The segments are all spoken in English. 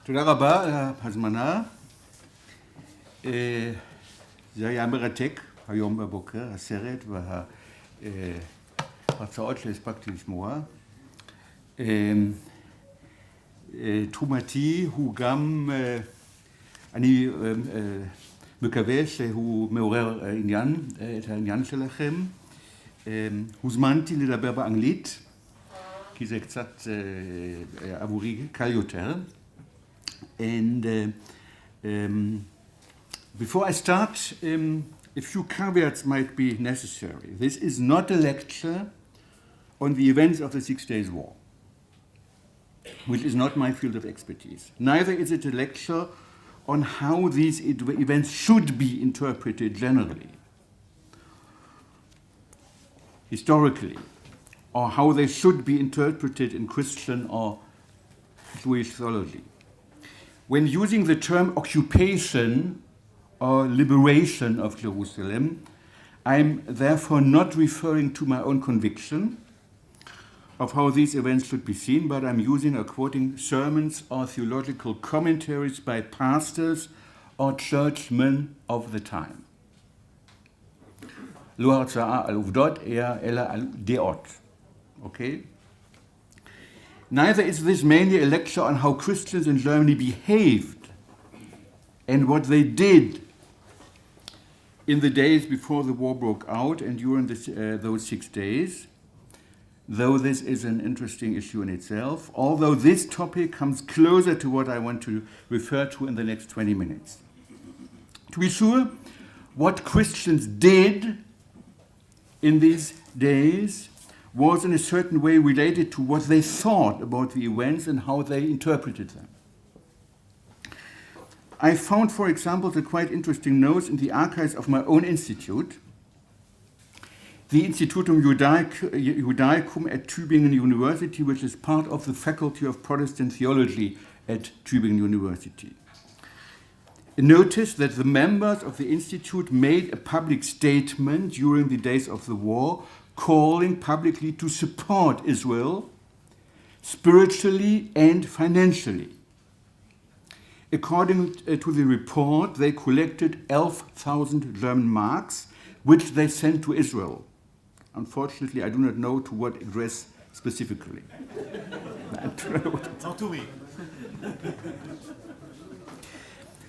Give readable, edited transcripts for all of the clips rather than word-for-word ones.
תודה רבה על ההזמנה. זה היה מרתק היום בבוקר, הסרט וההרצאות שהספקתי לשמוע. תרומתי הוא גם, אני מקווה שהוא מעורר את העניין שלכם. הוזמנתי לדבר באנגלית, כי זה קצת עבורי קל יותר. And before I start, a few caveats might be necessary. This is not a lecture on the events of the 6 Days War, which is not my field of expertise. Neither is it a lecture on how these events should be interpreted generally, historically, or how they should be interpreted in Christian or Jewish theology. When using the term occupation or liberation of Jerusalem, I'm therefore not referring to my own conviction of how these events should be seen, but I'm using or quoting sermons or theological commentaries by pastors or churchmen of the time. לא הרצאה על עובדות, אלא על דעות. Okay? Neither is this mainly a lecture on how Christians in Germany behaved and what they did in the days before the war broke out and during those 6 days, though this is an interesting issue in itself, although this topic comes closer to what I want to refer to in the next 20 minutes. To be sure, what Christians did in these days was in a certain way related to what they thought about the events and how they interpreted them. I found, for example, the quite interesting notes in the archives of my own institute, the Institutum Judaicum at Tübingen University, which is part of the Faculty of Protestant Theology at Tübingen University. Notice that the members of the institute made a public statement during the days of the war calling publicly to support Israel spiritually and financially. According to the report, they collected 11,000 German marks, which they sent to Israel. Unfortunately, I do not know to what address specifically. Not to me.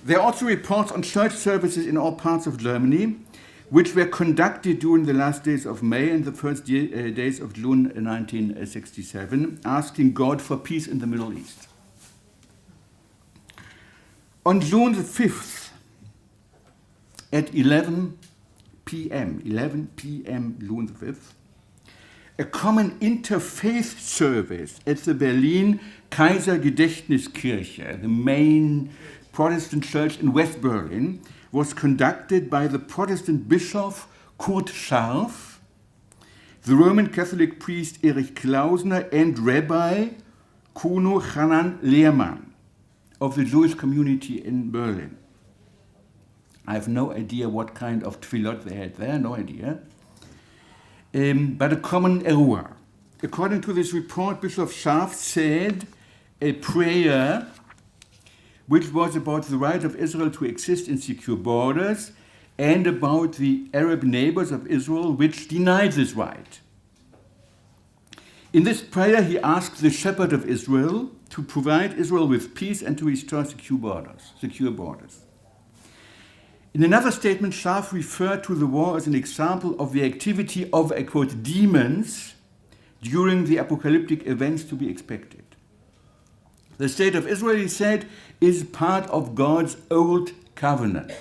There are also reports on church services in all parts of Germany, which were conducted during the last days of May and the first days of June 1967, asking God for peace in the Middle East. On June the 5th, at 11 p.m., June the 5th, a common interfaith service at the Berlin Kaisergedächtniskirche, the main Protestant church in West Berlin, was conducted by the Protestant bishop Kurt Scharf, the Roman Catholic priest Erich Klausner, and Rabbi Kuno Hanan Lehrmann of the Jewish community in Berlin. I have no idea what kind of tefillot they had there, no idea. But a common erua. According to this report, Bishop Scharf said a prayer which was about the right of Israel to exist in secure borders and about the Arab neighbors of Israel which denied this right. In this prayer, he asked the shepherd of Israel to provide Israel with peace and to restore secure borders. In another statement, Scharf referred to the war as an example of the activity of, I quote, demons during the apocalyptic events to be expected. The state of Israel, he said, is part of God's old covenant.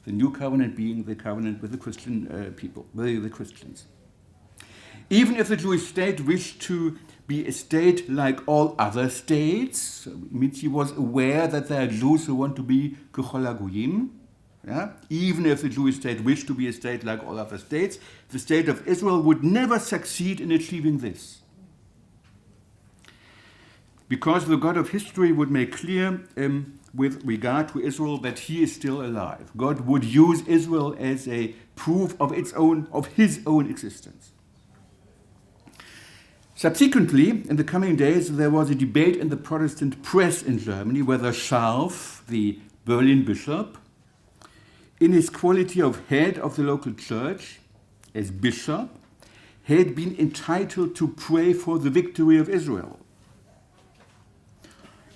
The new covenant being the covenant with the Christian people, with the Christians. Even if the Jewish state wished to be a state like all other states, means he was aware that there are Jews who want to be k'chol ha'goyim. Yeah? Even if the Jewish state wished to be a state like all other states, the state of Israel would never succeed in achieving this. Because the God of history would make clear with regard to Israel that he is still alive. God would use Israel as a proof of his own existence. Subsequently, in the coming days, there was a debate in the Protestant press in Germany whether Scharf, the Berlin bishop, in his quality of head of the local church, as bishop, had been entitled to pray for the victory of Israel,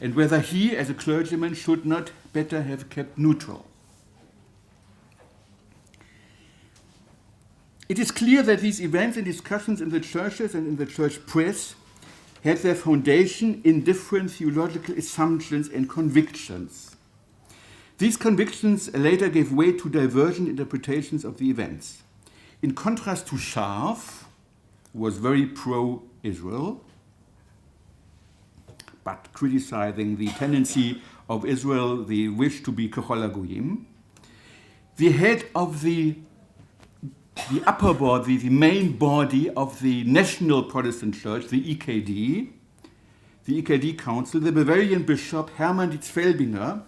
and whether he, as a clergyman, should not better have kept neutral. It is clear that these events and discussions in the churches and in the church press had their foundation in different theological assumptions and convictions. These convictions later gave way to divergent interpretations of the events. In contrast to Scharf, who was very pro-Israel, but criticizing the tendency of Israel, the wish to be Kechol HaGoyim, the head of the upper body, the main body of the National Protestant Church, the EKD Council, the Bavarian Bishop Hermann Dietz-Felbinger,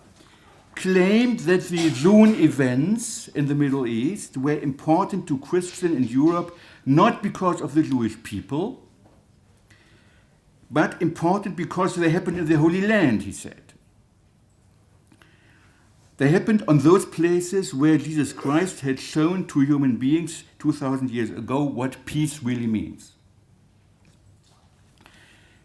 claimed that the June events in the Middle East were important to Christians in Europe not because of the Jewish people, but important because they happened in the Holy Land, he said. They happened on those places where Jesus Christ had shown to human beings 2,000 years ago what peace really means.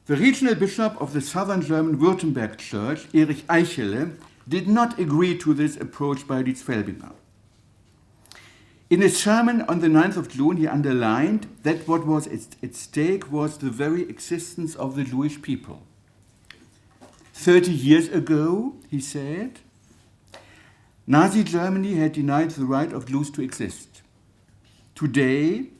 The regional bishop of the southern German Württemberg Church, Erich Eichele, did not agree to this approach by Dietz-Felbinger. In a sermon on the 9th of June, he underlined that what was at stake was the very existence of the Jewish people. 30 years ago, he said, Nazi Germany had denied the right of Jews to exist. Today,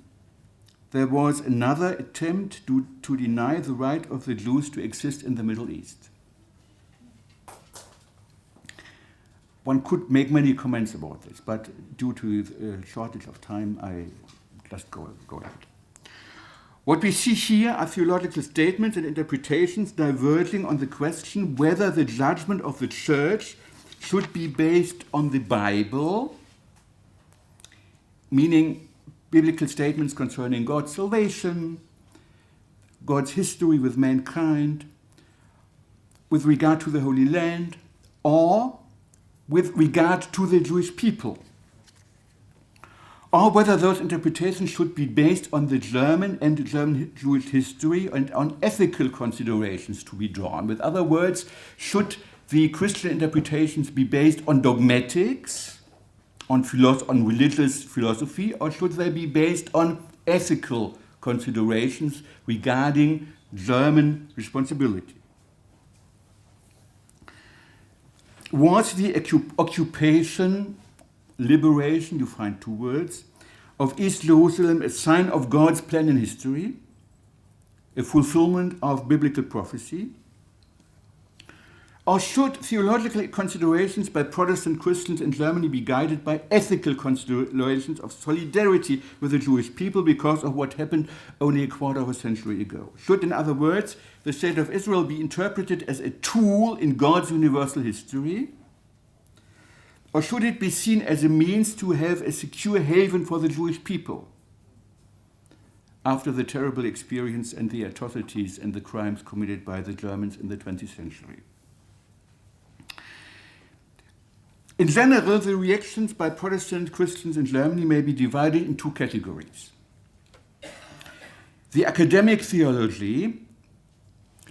there was another attempt to deny the right of the Jews to exist in the Middle East. One could make many comments about this, but due to the shortage of time, I just go ahead. What we see here are theological statements and interpretations diverging on the question whether the judgment of the church should be based on the Bible, meaning biblical statements concerning God's salvation, God's history with mankind, with regard to the Holy Land, or with regard to the Jewish people, or whether those interpretations should be based on the German and German Jewish history and on ethical considerations to be drawn. With other words, should the Christian interpretations be based on dogmatics, on religious philosophy, or should they be based on ethical considerations regarding German responsibility? Was the occupation, liberation, you find two words, of East Jerusalem a sign of God's plan in history, a fulfillment of biblical prophecy? Or should theological considerations by Protestant Christians in Germany be guided by ethical considerations of solidarity with the Jewish people because of what happened only a quarter of a century ago? Should, in other words, the state of Israel be interpreted as a tool in God's universal history? Or should it be seen as a means to have a secure haven for the Jewish people after the terrible experience and the atrocities and the crimes committed by the Germans in the 20th century? In general, the reactions by Protestant Christians in Germany may be divided in two categories. The academic theology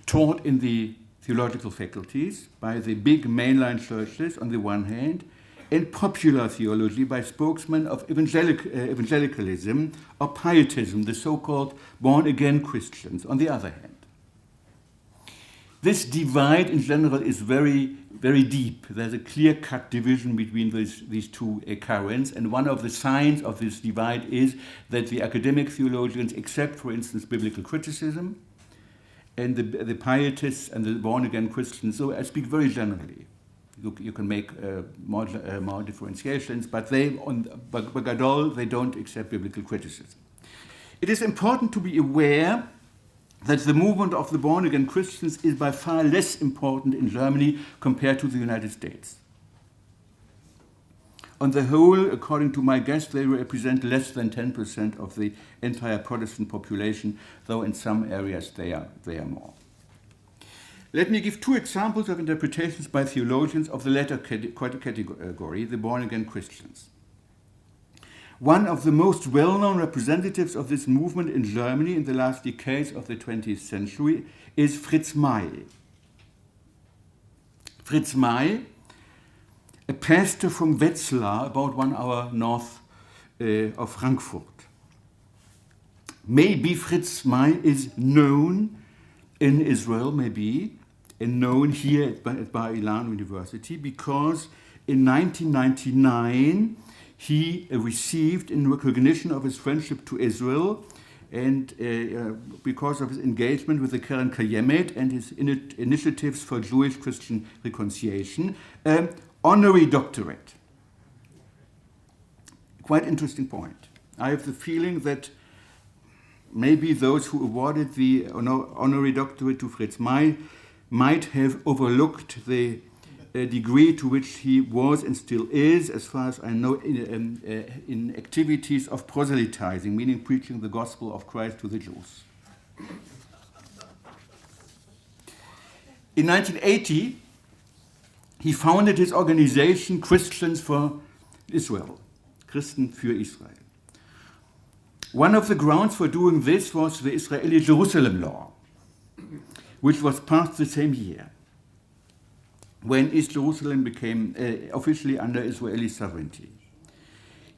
taught in the theological faculties by the big mainline churches on the one hand, and popular theology by spokesmen of evangelicalism or pietism, the so-called born-again Christians, on the other hand. This divide in general is very, very deep. There's a clear-cut division between these two currents, and one of the signs of this divide is that the academic theologians accept, for instance, biblical criticism, and the pietists and the born-again Christians, so I speak very generally. You can make more differentiations, but Bagadol, they don't accept biblical criticism. It is important to be aware that the movement of the born-again Christians is by far less important in Germany compared to the United States. On the whole, according to my guess, they represent less than 10% of the entire Protestant population, though in some areas they are more. Let me give two examples of interpretations by theologians of the latter category, the born-again Christians. One of the most well-known representatives of this movement in Germany in the last decades of the 20th century is Fritz May. Fritz May, a pastor from Wetzlar, about 1 hour north of Frankfurt. Maybe Fritz May is known in Israel, maybe, and known here at Bar Ilan University, because in 1999 he received, in recognition of his friendship to Israel and because of his engagement with the Keren Kayemet and his initiatives for Jewish-Christian reconciliation, an honorary doctorate. Quite interesting point. I have the feeling that maybe those who awarded the honorary doctorate to Fritz May might have overlooked the degree to which he was and still is, as far as I know, in activities of proselytizing, meaning preaching the gospel of Christ to the Jews. In 1980, he founded his organization Christians for Israel, Christen für Israel. One of the grounds for doing this was the Israeli Jerusalem law, which was passed the same year, when East Jerusalem became officially under Israeli sovereignty.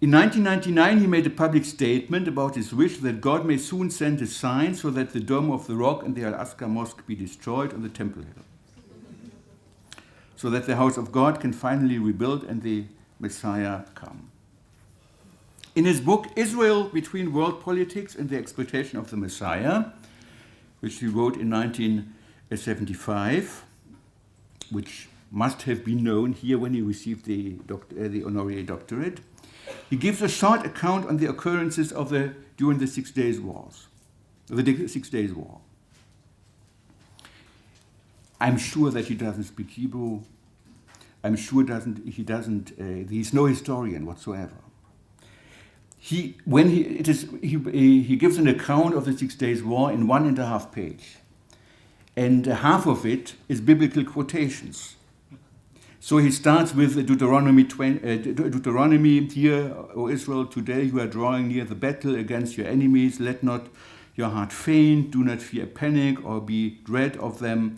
In 1999, he made a public statement about his wish that God may soon send a sign so that the Dome of the Rock and the Al-Aqsa Mosque be destroyed on the Temple Hill, so that the house of God can finally rebuild and the Messiah come. In his book, Israel Between World Politics and the Exploitation of the Messiah, which he wrote in 1975, which must have been known here when he received the honorary doctorate, he gives a short account on the occurrences during the 6 Days Wars, the 6 Days War. I'm sure that he doesn't speak Hebrew. I'm sure he's no historian whatsoever. He gives an account of the 6 Days War in 1.5 pages, and half of it is biblical quotations. So he starts with Deuteronomy, "Hear, O Israel, today you are drawing near the battle against your enemies. Let not your heart faint. Do not fear panic or be dread of them.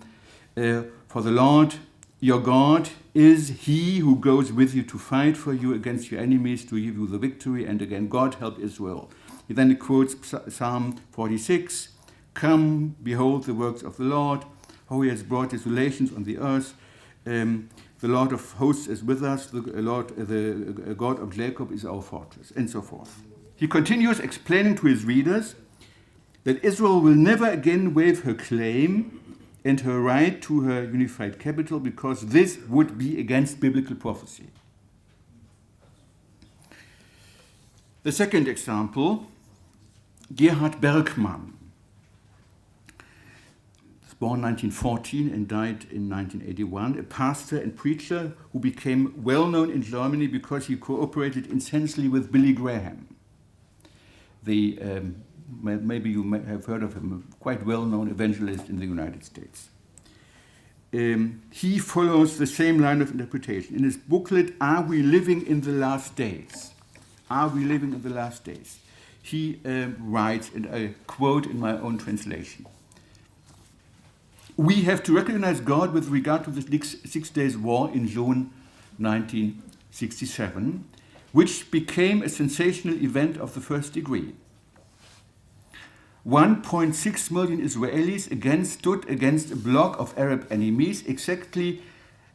For the Lord your God is he who goes with you to fight for you against your enemies, to give you the victory, and again, God help Israel." He then quotes Psalm 46, "Come, behold the works of the Lord, how he has brought desolations on the earth. The Lord of hosts is with us, the God of Jacob is our fortress," and so forth. He continues explaining to his readers that Israel will never again waive her claim and her right to her unified capital, because this would be against biblical prophecy. The second example, Gerhard Bergmann, born 1914 and died in 1981, a pastor and preacher who became well-known in Germany because he cooperated intensely with Billy Graham. Maybe you may have heard of him, a quite well-known evangelist in the United States. He follows the same line of interpretation. In his booklet, "Are We Living in the Last Days?" Are we living in the last days? He writes, and I quote in my own translation, "We have to recognize God with regard to the 6 Days War in June 1967, which became a sensational event of the first degree. 1.6 million Israelis stood against a bloc of Arab enemies, exactly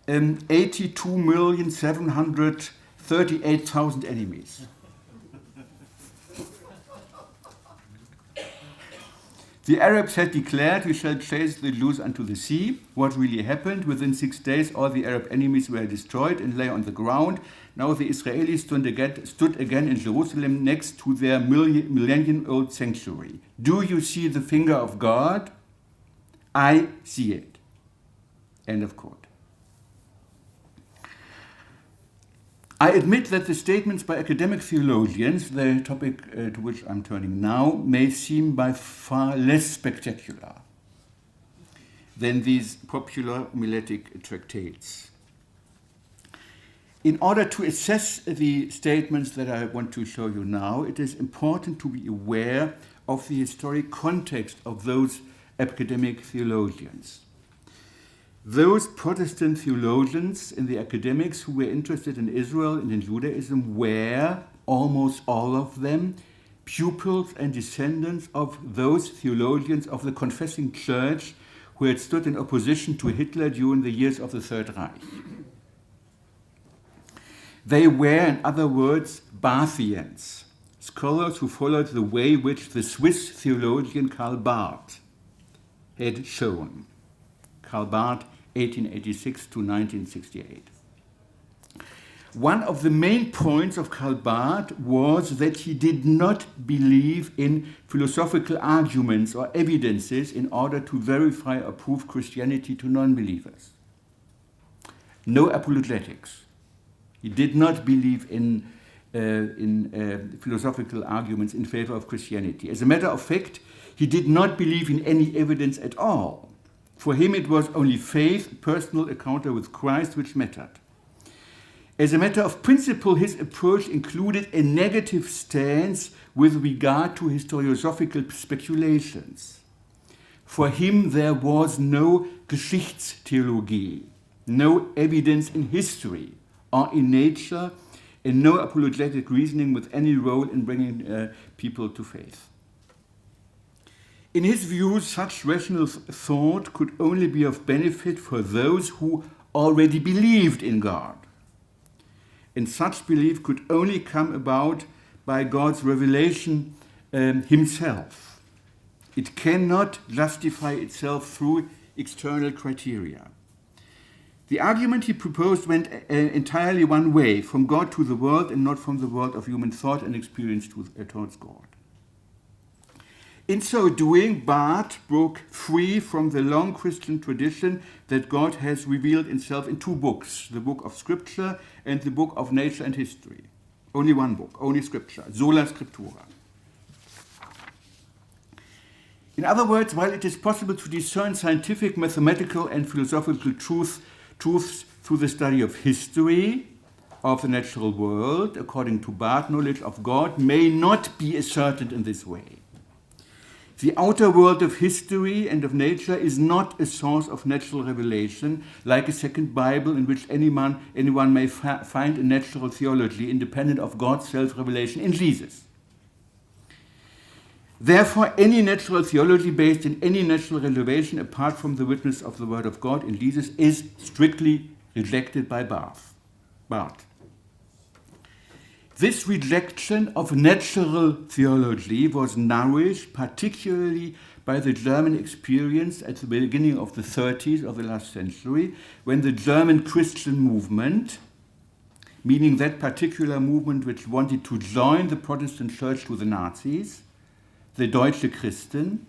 82,738,000 enemies. The Arabs had declared, 'We shall chase the Jews unto the sea.' What really happened? Within 6 days, all the Arab enemies were destroyed and lay on the ground. Now the Israelis stood again in Jerusalem next to their millennium-old sanctuary. Do you see the finger of God? I see it." End of quote. I admit that the statements by academic theologians, the topic to which I'm turning now, may seem by far less spectacular than these popular homiletic tractates. In order to assess the statements that I want to show you now, it is important to be aware of the historic context of those academic theologians. Those Protestant theologians and the academics who were interested in Israel and in Judaism were, almost all of them, pupils and descendants of those theologians of the confessing church who had stood in opposition to Hitler during the years of the Third Reich. They were, in other words, Barthians, scholars who followed the way which the Swiss theologian Karl Barth had shown. Karl Barth, 1886 to 1968. One of the main points of Karl Barth was that he did not believe in philosophical arguments or evidences in order to verify or prove Christianity to non-believers. No apologetics. He did not believe in philosophical arguments in favor of Christianity. As a matter of fact, he did not believe in any evidence at all. For him, it was only faith, personal encounter with Christ, which mattered. As a matter of principle, his approach included a negative stance with regard to historiosophical speculations. For him, there was no Geschichtstheologie, no evidence in history or in nature, and no apologetic reasoning with any role in bringing people to faith. In his view, such rational thought could only be of benefit for those who already believed in God. And such belief could only come about by God's revelation himself. It cannot justify itself through external criteria. The argument he proposed went entirely one way, from God to the world and not from the world of human thought and experience towards God. In so doing, Barth broke free from the long Christian tradition that God has revealed himself in two books, the book of Scripture and the book of nature and history. Only one book, only Scripture, sola scriptura. In other words, while it is possible to discern scientific, mathematical, and philosophical truths through the study of history of the natural world, according to Barth, knowledge of God may not be asserted in this way. The outer world of history and of nature is not a source of natural revelation, like a second Bible in which anyone may find a natural theology independent of God's self-revelation in Jesus. Therefore, any natural theology based in any natural revelation apart from the witness of the Word of God in Jesus is strictly rejected by Barth. This rejection of natural theology was nourished particularly by the German experience at the beginning of the 30s of the last century, when the German Christian movement, meaning that particular movement which wanted to join the Protestant church to the Nazis, the Deutsche Christen,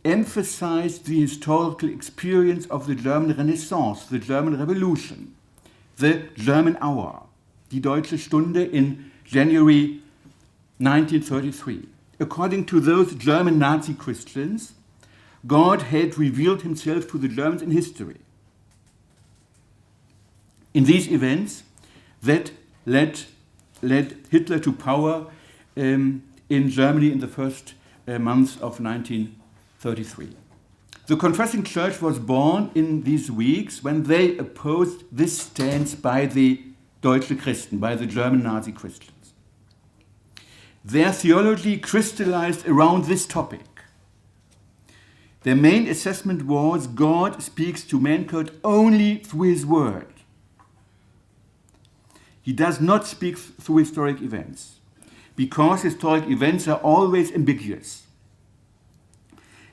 emphasized the historical experience of the German Renaissance, the German Revolution, the German Hour, die Deutsche Stunde in January 1933. According to those German Nazi Christians, God had revealed himself to the Germans in history. In these events that led Hitler to power in Germany in the first months of 1933. The Confessing Church was born in these weeks when they opposed this stance by the Deutsche Christen, by the German Nazi Christians. Their theology crystallized around this topic. Their main assessment was God speaks to mankind only through his word. He does not speak through historic events, because historic events are always ambiguous.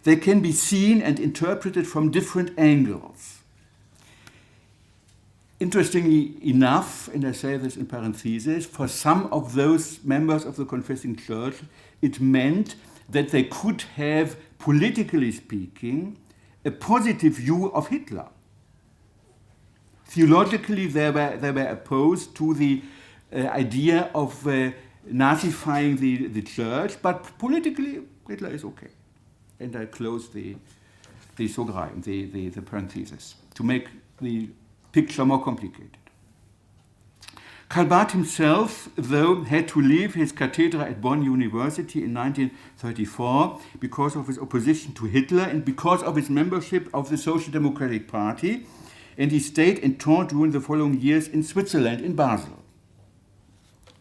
They can be seen and interpreted from different angles. Interestingly enough, and I say this in parentheses, for some of those members of the Confessing Church, it meant that they could have, politically speaking, a positive view of Hitler. Theologically, they were opposed to the idea of Nazifying the church, but politically Hitler is okay. And I close the Sogreifung, the parenthesis, to make the picture more complicated. Karl Barth himself, though, had to leave his cathedra at Bonn University in 1934 because of his opposition to Hitler and because of his membership of the Social Democratic Party, and he stayed and taught during the following years in Switzerland, in Basel.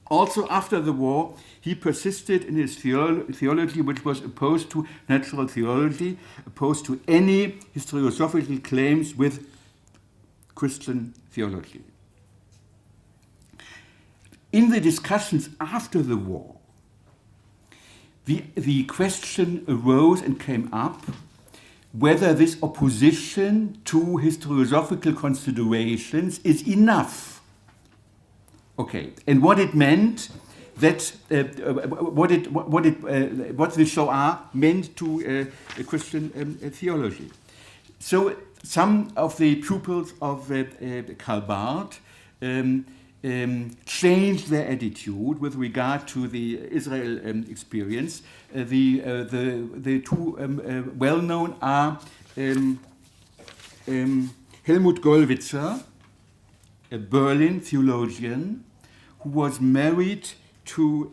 Also, after the war, he persisted in his theology, which was opposed to natural theology, opposed to any historiosophical claims with Christian theology. In the discussions after the war, the question arose and came up whether this opposition to historiosophical considerations is enough. Okay, and what it meant, that what the Shoah meant to Christian theology. So some of the pupils of Karl Barth changed their attitude with regard to the Israel experience. The two well-known are Helmut Gollwitzer, a Berlin theologian, who was married to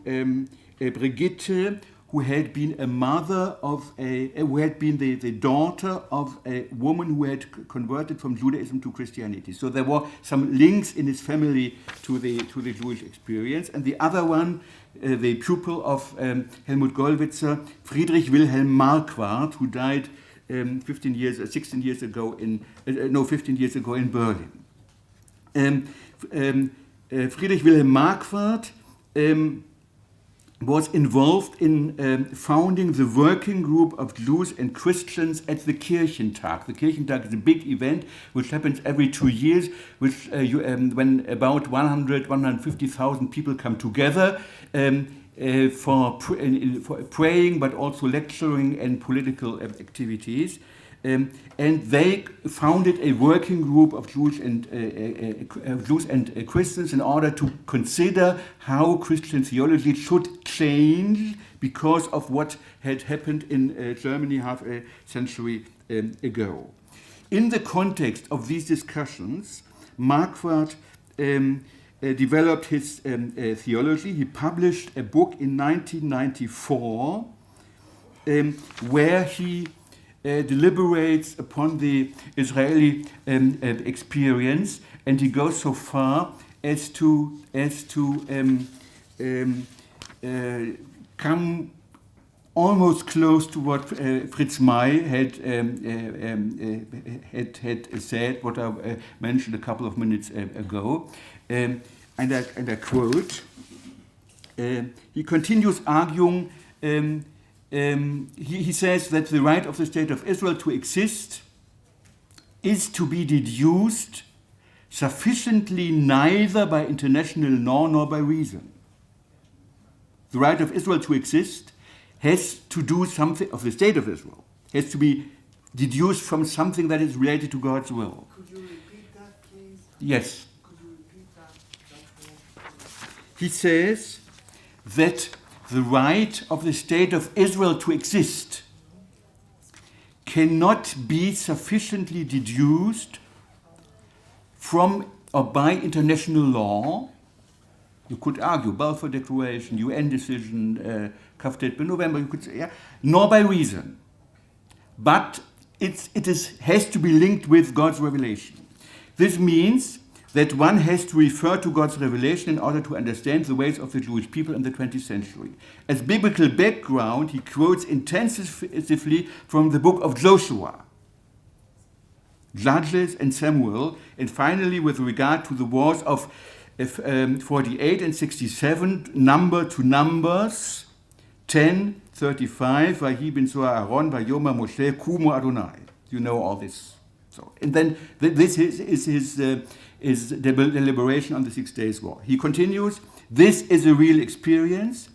Brigitte, who had been a mother of who had been the daughter of a woman who had converted from Judaism to Christianity. So there were some links in his family to the Jewish experience. And the other one, the pupil of Helmut Gollwitzer, Friedrich Wilhelm Marquardt, who died 15 years ago in Berlin. Friedrich Wilhelm Marquardt was involved in founding the working group of Jews and Christians at the Kirchentag. The Kirchentag is a big event which happens every 2 years, which when about 150,000 people come together for praying, but also lecturing and political activities. And they founded a working group of Jews and Christians in order to consider how Christian theology should change because of what had happened in Germany half a century ago. In the context of these discussions, Marquardt developed his theology. He published a book in 1994 where he deliberates upon the Israeli experience, and he goes so far as to come almost close to what Fritz May had said, what I mentioned a couple of minutes ago, and I quote. He continues arguing. He says that the right of the State of Israel to exist is to be deduced sufficiently neither by international law nor by reason. The right of Israel to exist has to do something, of the State of Israel, has to be deduced from something that is related to God's will. Could you repeat that, please? Yes. Could you repeat that? He says that the right of the State of Israel to exist cannot be sufficiently deduced from or by international law. You could argue Balfour Declaration, UN decision, Kaftet November, you could say, yeah, nor by reason. But it has to be linked with God's revelation. This means that one has to refer to God's revelation in order to understand the ways of the Jewish people in the 20th century. As biblical background, he quotes intensively from the book of Joshua, Judges and Samuel, and finally, with regard to the wars of 48 and 67, number to Numbers, 10:35, Vahi bin Soa Aaron, Vayoma Moshe, Kumo Adonai. You know all this. So, and then this is his deliberation on the 6 Days War. He continues, this is a real experience.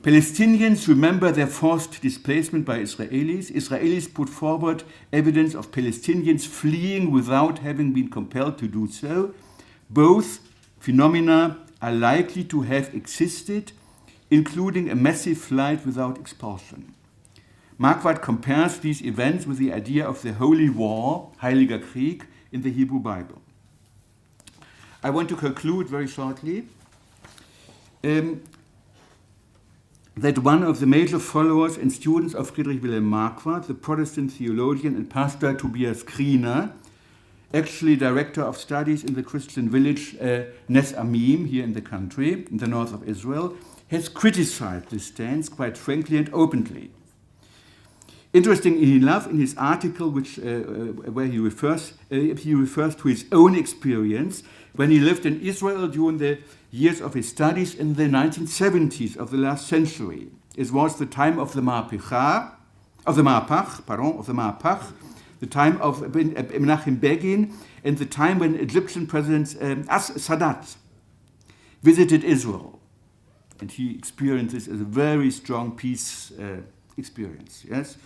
Palestinians remember their forced displacement by Israelis. Israelis put forward evidence of Palestinians fleeing without having been compelled to do so. Both phenomena are likely to have existed, including a massive flight without expulsion. Marquardt compares these events with the idea of the Holy War, Heiliger Krieg, in the Hebrew Bible. I want to conclude very shortly that one of the major followers and students of Friedrich Wilhelm Marquardt, the Protestant theologian and pastor Tobias Kriener, actually director of studies in the Christian village Nes Amim here in the country, in the north of Israel, has criticized this stance quite frankly and openly. Interestingly enough, in his article, where he refers to his own experience when he lived in Israel during the years of his studies in the 1970s of the last century. It was the time of the Mapach, the time of Menachem Begin, and the time when Egyptian President Sadat visited Israel. And he experienced this as a very strong peace experience, yes?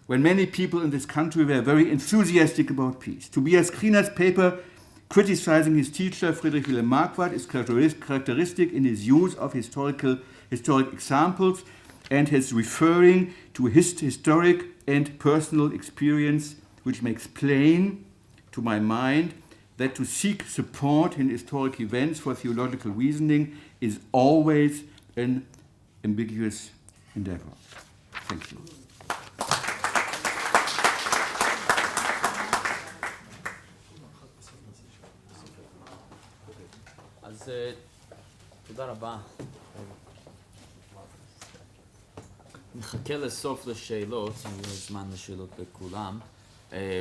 When many people in this country were very enthusiastic about peace. Tobias Kriener's paper criticizing his teacher, Friedrich Wilhelm Marquardt, is characteristic in his use of historic examples and his referring to historic and personal experience, which makes plain, to my mind, that to seek support in historic events for theological reasoning is always an ambiguous endeavor. Thank you. אז תודה רבה. נחכה לסוף לשאלות, אם יש זמן לשאלות לכולם.